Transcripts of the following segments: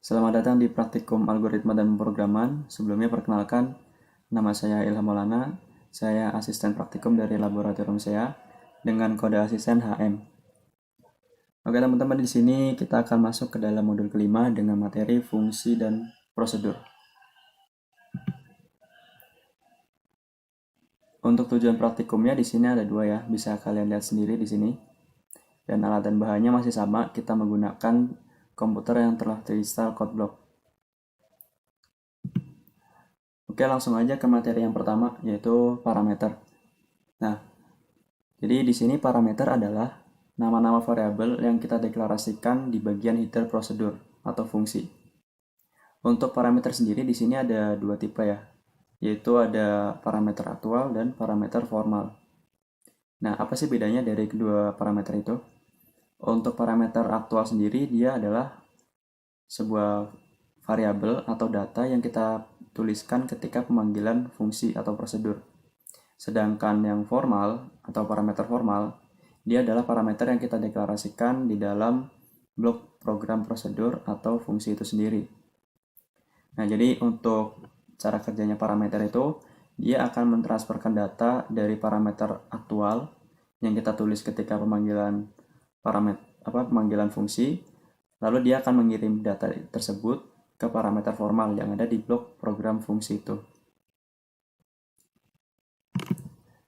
Selamat datang di Praktikum Algoritma dan Pemrograman. Sebelumnya perkenalkan, nama saya Ilham Maulana. Saya asisten praktikum dari laboratorium SEA dengan kode asisten HM. Oke teman-teman, di sini kita akan masuk ke dalam modul kelima dengan materi fungsi dan prosedur. Untuk tujuan praktikumnya di sini ada dua ya, bisa kalian lihat sendiri di sini. Dan alat dan bahannya masih sama, kita menggunakan komputer yang telah terinstall CodeBlock. Oke, langsung aja ke materi yang pertama, yaitu parameter. Nah, jadi di sini parameter adalah nama-nama variabel yang kita deklarasikan di bagian header prosedur atau fungsi. Untuk parameter sendiri di sini ada dua tipe ya, yaitu ada parameter aktual dan parameter formal. Nah, apa sih bedanya dari kedua parameter itu? Untuk parameter aktual sendiri dia adalah sebuah variabel atau data yang kita tuliskan ketika pemanggilan fungsi atau prosedur. Sedangkan yang formal atau parameter formal, dia adalah parameter yang kita deklarasikan di dalam blok program prosedur atau fungsi itu sendiri. Nah, jadi untuk cara kerjanya parameter itu, dia akan mentransferkan data dari parameter aktual yang kita tulis ketika pemanggilan fungsi, lalu dia akan mengirim data tersebut ke parameter formal yang ada di blok program fungsi itu.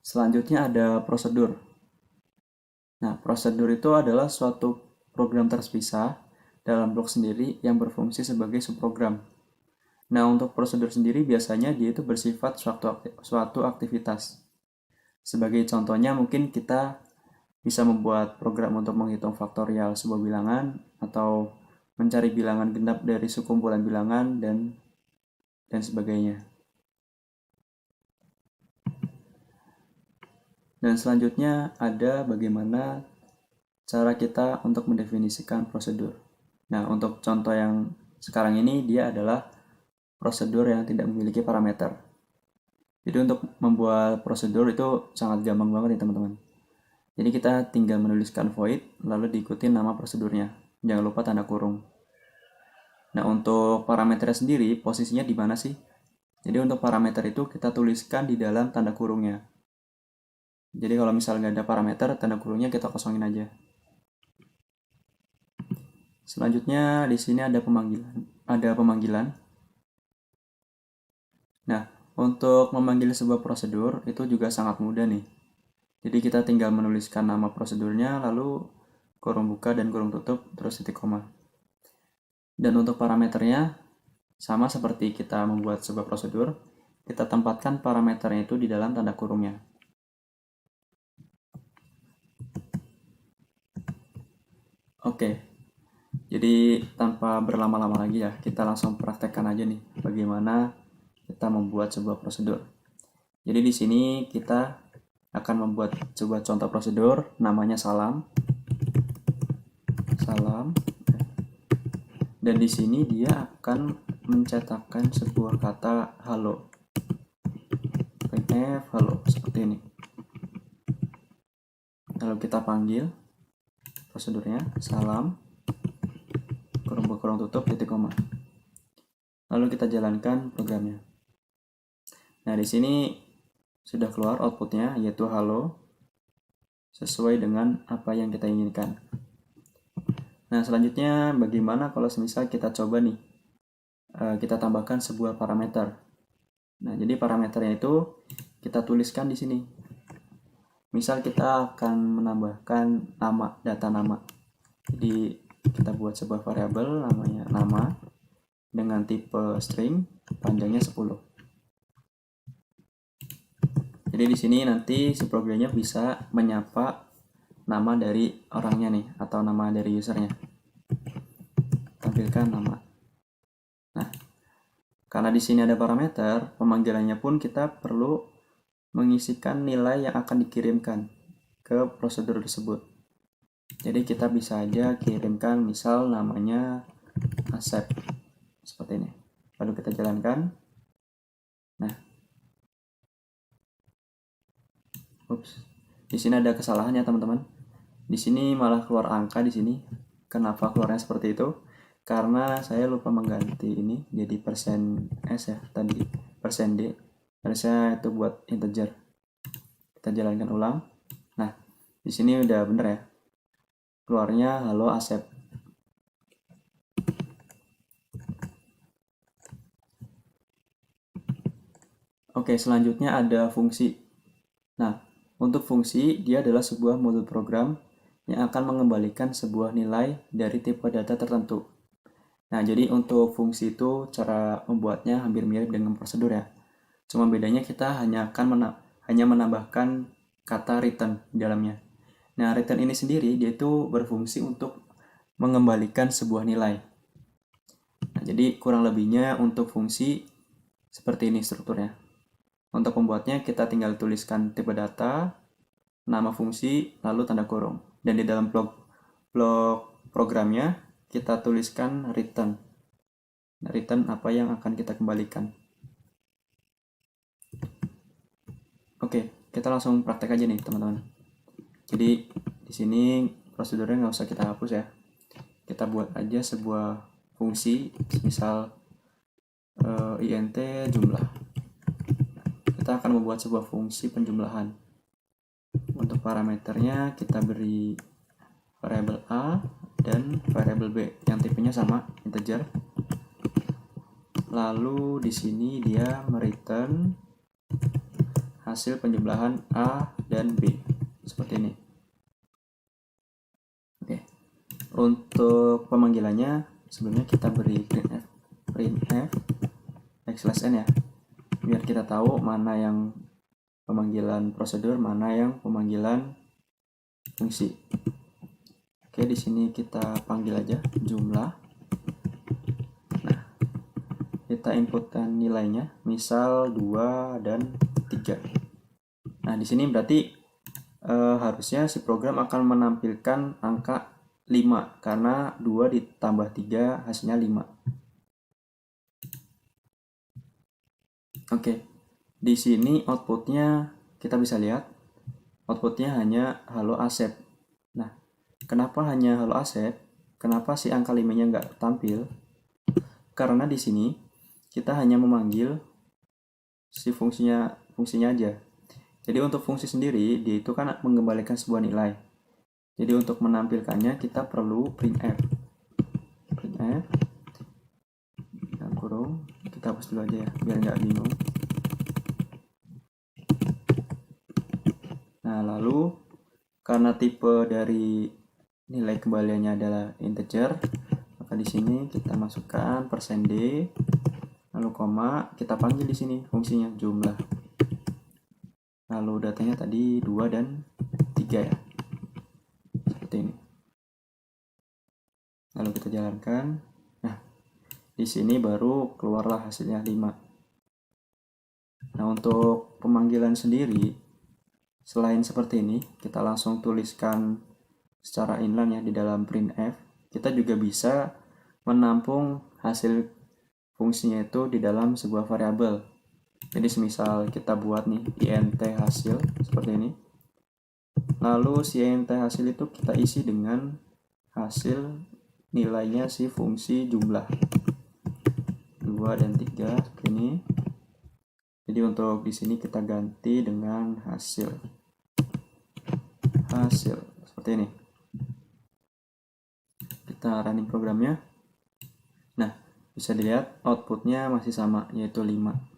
Selanjutnya ada prosedur. Nah, prosedur itu adalah suatu program terpisah dalam blok sendiri yang berfungsi sebagai subprogram. Nah, untuk prosedur sendiri biasanya dia itu bersifat suatu aktivitas. Sebagai contohnya mungkin kita bisa membuat program untuk menghitung faktorial sebuah bilangan atau mencari bilangan genap dari sekumpulan bilangan dan sebagainya. Dan selanjutnya ada bagaimana cara kita untuk mendefinisikan prosedur. Nah, untuk contoh yang sekarang ini dia adalah prosedur yang tidak memiliki parameter. Jadi untuk membuat prosedur itu sangat gampang banget nih teman-teman. Jadi kita tinggal menuliskan void lalu diikuti nama prosedurnya. Jangan lupa tanda kurung. Nah, untuk parameternya sendiri posisinya di mana sih? Jadi untuk parameter itu kita tuliskan di dalam tanda kurungnya. Jadi kalau misalnya nggak ada parameter, tanda kurungnya kita kosongin aja. Selanjutnya di sini ada pemanggilan. Nah, untuk memanggil sebuah prosedur itu juga sangat mudah nih. Jadi kita tinggal menuliskan nama prosedurnya, lalu kurung buka dan kurung tutup, terus titik koma. Dan untuk parameternya, sama seperti kita membuat sebuah prosedur, kita tempatkan parameternya itu di dalam tanda kurungnya. Oke, jadi tanpa berlama-lama lagi ya, kita langsung praktekkan aja nih bagaimana kita membuat sebuah prosedur. Jadi di sini kita akan membuat sebuah contoh prosedur namanya salam. Dan di sini dia akan mencetakkan sebuah kata halo. Printf halo seperti ini. Lalu kita panggil prosedurnya salam kurung tutup titik koma. Lalu kita jalankan programnya. Nah, di sini sudah keluar outputnya yaitu halo sesuai dengan apa yang kita inginkan. Nah, selanjutnya bagaimana kalau semisal kita coba nih kita tambahkan sebuah parameter. Nah, jadi parameternya itu kita tuliskan di sini. Misal kita akan menambahkan data nama. Jadi kita buat sebuah variabel namanya nama dengan tipe string panjangnya 10. Jadi di sini nanti si programnya bisa menyapa nama dari orangnya nih atau nama dari usernya. Tampilkan nama. Nah, karena di sini ada parameter, pemanggilannya pun kita perlu mengisikan nilai yang akan dikirimkan ke prosedur tersebut. Jadi kita bisa aja kirimkan misal namanya Asep seperti ini. Lalu kita jalankan. Nah, di sini ada kesalahan ya teman-teman. Di sini malah keluar angka di sini. Kenapa keluarnya seperti itu? karena saya lupa mengganti ini jadi persen S ya, tadi persen D, harusnya itu buat integer. Kita jalankan ulang. Nah, di sini udah bener ya, keluarnya halo Asep. Oke, selanjutnya ada fungsi. Nah, untuk fungsi, dia adalah sebuah modul program yang akan mengembalikan sebuah nilai dari tipe data tertentu. Nah, jadi untuk fungsi itu cara membuatnya hampir mirip dengan prosedur ya. Cuma bedanya kita hanya akan menambahkan kata return di dalamnya. Nah, return ini sendiri dia itu berfungsi untuk mengembalikan sebuah nilai. Nah, jadi kurang lebihnya untuk fungsi seperti ini strukturnya. Untuk pembuatnya kita tinggal tuliskan tipe data, nama fungsi, lalu tanda kurung. Dan di dalam blok programnya kita tuliskan return. Nah, return apa yang akan kita kembalikan. Oke, kita langsung praktek aja nih teman-teman. Jadi di sini prosedurnya nggak usah kita hapus ya. Kita buat aja sebuah fungsi, misal int jumlah. Kita akan membuat sebuah fungsi penjumlahan. Untuk parameternya kita beri variabel A dan variabel B yang tipenya sama, integer. Lalu di sini dia mereturn hasil penjumlahan A dan B seperti ini. Oke. Untuk pemanggilannya sebelumnya kita beri printf x/n ya, biar kita tahu mana yang pemanggilan prosedur, mana yang pemanggilan fungsi. Oke, di sini kita panggil aja jumlah. Nah, kita inputkan nilainya, misal 2 dan 3. Nah, di sini berarti harusnya si program akan menampilkan angka 5 karena 2 ditambah 3 hasilnya 5. Oke, di sini outputnya kita bisa lihat outputnya hanya halo Asep. Nah, kenapa hanya halo Asep? Kenapa si angka 5-nya nggak tampil? Karena di sini kita hanya memanggil si fungsinya aja. Jadi untuk fungsi sendiri dia itu kan mengembalikan sebuah nilai. Jadi untuk menampilkannya kita perlu printf. Printf dalam kurung, kita hapus dulu aja ya biar nggak bingung. Nah, lalu karena tipe dari nilai kembaliannya adalah integer, maka di sini kita masukkan persen %d, lalu koma, kita panggil di sini fungsinya jumlah. Lalu datanya tadi 2 dan 3 ya. Seperti ini. Lalu kita jalankan. Nah, di sini baru keluarlah hasilnya 5. Nah, untuk pemanggilan sendiri selain seperti ini, kita langsung tuliskan secara inline ya di dalam printf. Kita juga bisa menampung hasil fungsinya itu di dalam sebuah variabel. Jadi semisal kita buat nih int hasil seperti ini. Lalu si int hasil itu kita isi dengan hasil nilainya si fungsi jumlah 2 dan 3 seperti ini. Jadi untuk di sini kita ganti dengan hasil seperti ini. Kita running programnya. Nah, bisa dilihat outputnya masih sama, yaitu 5.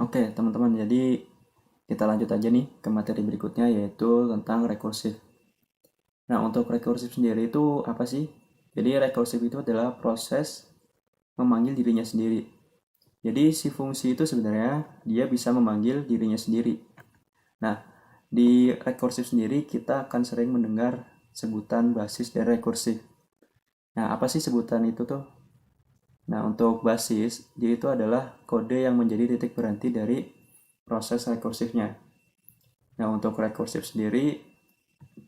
Oke, teman-teman, jadi kita lanjut aja nih ke materi berikutnya, yaitu tentang rekursif. Nah, untuk rekursif sendiri itu apa sih? Jadi rekursif itu adalah proses memanggil dirinya sendiri. Jadi si fungsi itu sebenarnya dia bisa memanggil dirinya sendiri. Nah, di rekursif sendiri kita akan sering mendengar sebutan basis dari rekursif. Nah, apa sih sebutan itu tuh? Nah, untuk basis, dia itu adalah kode yang menjadi titik berhenti dari proses rekursifnya. Nah, untuk rekursif sendiri,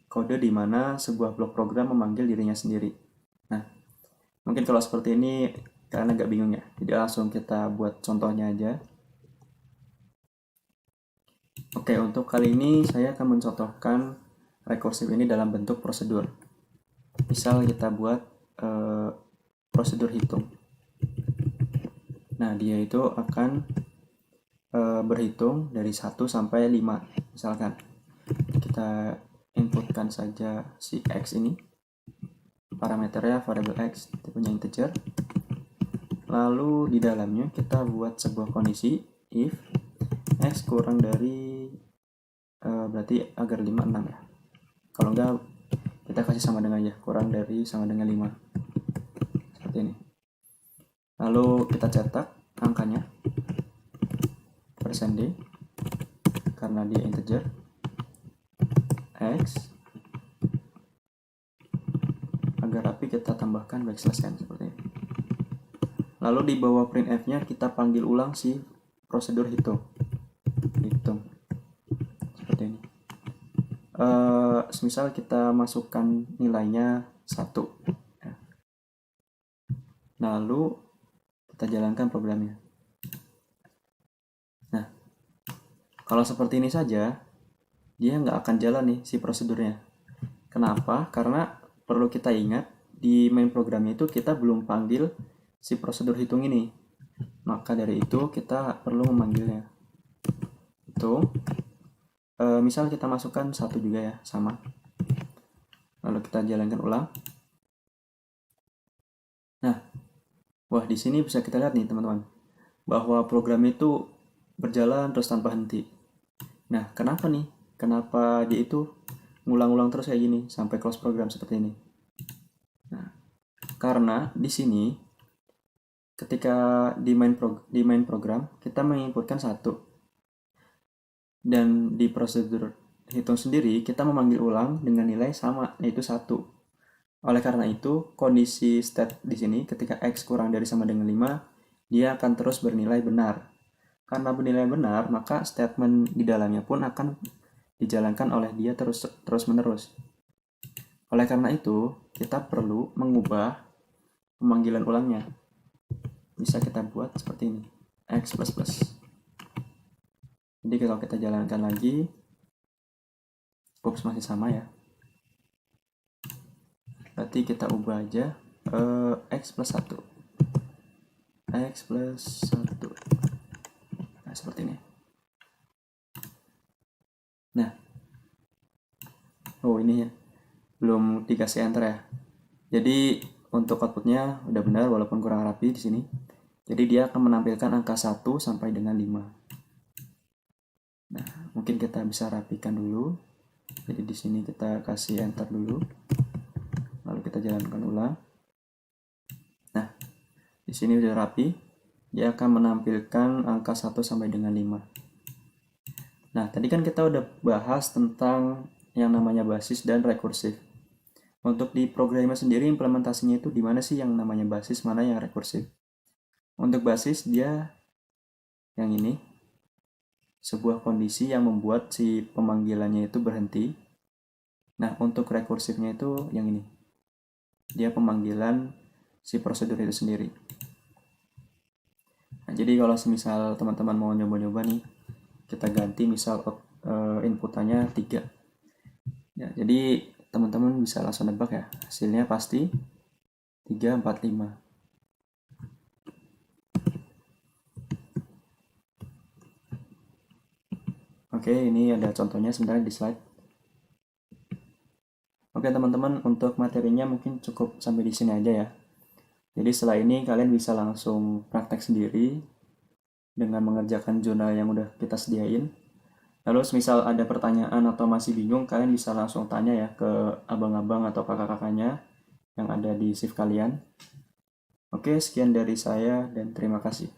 kode di mana sebuah blok program memanggil dirinya sendiri. Nah, mungkin kalau seperti ini kalian agak bingung ya. Jadi langsung kita buat contohnya aja. Oke, untuk kali ini saya akan mencontohkan rekursif ini dalam bentuk prosedur. Misal kita buat prosedur hitung. Nah, dia itu akan berhitung dari 1 sampai 5. Misalkan kita inputkan saja si X ini. Parameternya variabel X, tipenya integer. Lalu di dalamnya kita buat sebuah kondisi if X kurang dari berarti agar 5 6 ya. Kalau enggak kita kasih sama dengan ya, kurang dari sama dengan 5. Seperti ini. Lalu kita cetak angkanya %d karena dia integer X. Agar rapi kita tambahkan backslash n seperti ini. Lalu di bawah printf-nya kita panggil ulang si prosedur hitung seperti ini. Misal kita masukkan nilainya 1 ya. Lalu kita jalankan programnya. Nah, kalau seperti ini saja dia nggak akan jalan nih si prosedurnya. Kenapa? Karena perlu kita ingat di main programnya itu kita belum panggil si prosedur hitung ini. Maka dari itu kita perlu memanggilnya. Itu misal kita masukkan 1 juga ya, sama. Lalu kita jalankan ulang. Nah, wah di sini bisa kita lihat nih teman-teman, bahwa program itu berjalan terus tanpa henti. Nah, kenapa nih? Kenapa dia itu ngulang-ulang terus kayak gini sampai close program seperti ini? Nah, karena di sini ketika di main program kita menginputkan 1 dan di prosedur hitung sendiri kita memanggil ulang dengan nilai sama, yaitu 1. Oleh karena itu, kondisi state di sini ketika X kurang dari sama dengan 5, dia akan terus bernilai benar. Karena bernilai benar, maka statement di dalamnya pun akan dijalankan oleh dia terus-menerus. Oleh karena itu, kita perlu mengubah pemanggilan ulangnya. Bisa kita buat seperti ini, X++. Jadi kalau kita jalankan lagi, masih sama ya. Berarti kita ubah aja X+1. Nah, seperti ini. Nah, ini ya, belum dikasih enter ya. Jadi untuk outputnya udah benar walaupun kurang rapi di sini. Jadi dia akan menampilkan angka 1 sampai dengan 5. Nah, mungkin kita bisa rapikan dulu. Jadi di sini kita kasih enter dulu. Lalu kita jalankan ulang. Nah, di sini udah rapi. Dia akan menampilkan angka 1 sampai dengan 5. Nah, tadi kan kita udah bahas tentang yang namanya basis dan rekursif. Untuk di programnya sendiri implementasinya itu di mana sih yang namanya basis, mana yang rekursif? Untuk basis dia yang ini, sebuah kondisi yang membuat si pemanggilannya itu berhenti. Nah, untuk rekursifnya itu yang ini, dia pemanggilan si prosedur itu sendiri. Nah, jadi kalau semisal teman-teman mau nyoba-nyoba nih, kita ganti misal inputannya 3 ya, jadi teman-teman bisa langsung nebak ya, hasilnya pasti 3, 4, 5. Oke, ini ada contohnya sebenarnya di slide. Oke teman-teman, untuk materinya mungkin cukup sampai di sini aja ya. Jadi setelah ini kalian bisa langsung praktek sendiri dengan mengerjakan jurnal yang udah kita sediain. Lalu misal ada pertanyaan atau masih bingung, kalian bisa langsung tanya ya ke abang-abang atau kakak-kakaknya yang ada di shift kalian. Oke, sekian dari saya dan terima kasih.